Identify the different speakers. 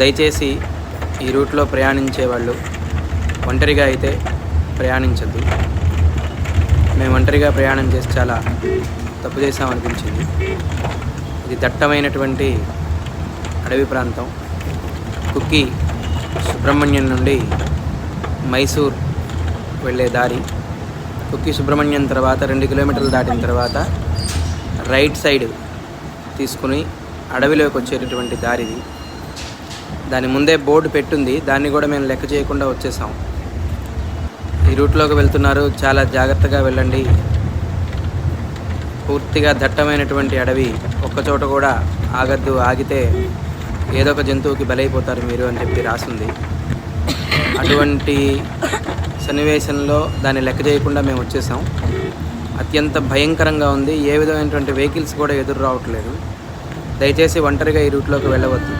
Speaker 1: దయచేసి ఈ రూట్లో ప్రయాణించే వాళ్ళు ఒంటరిగా అయితే ప్రయాణించద్దు. మేము ఒంటరిగా ప్రయాణం చేసి చాలా తప్పు చేసామనిపించింది. ఇది దట్టమైనటువంటి అడవి ప్రాంతం. కుక్కి సుబ్రహ్మణ్యం నుండి మైసూర్ వెళ్ళే దారి. కుక్కి సుబ్రహ్మణ్యం తర్వాత 2 కిలోమీటర్లు దాటిన తర్వాత రైట్ సైడ్ తీసుకుని అడవిలోకి వచ్చేటటువంటి దారిది. దాని ముందే బోర్డు పెట్టుంది, దాన్ని కూడా మేము లెక్క చేయకుండా వచ్చేసాం. ఈ రూట్లోకి వెళ్తున్నారు, చాలా జాగ్రత్తగా వెళ్ళండి, పూర్తిగా దట్టమైనటువంటి అడవి, ఒక్కచోట కూడా ఆగద్దు, ఆగితే ఏదో ఒక జంతువుకి బలైపోతారు మీరు అని చెప్పి రాసింది. అటువంటి సన్నివేశంలో దాన్ని లెక్క చేయకుండా మేము వచ్చేసాం. అత్యంత భయంకరంగా ఉంది, ఏ విధమైనటువంటి వెహికల్స్ కూడా ఎదురు రావట్లేదు. దయచేసి ఒంటరిగా ఈ రూట్లోకి వెళ్ళవద్దు.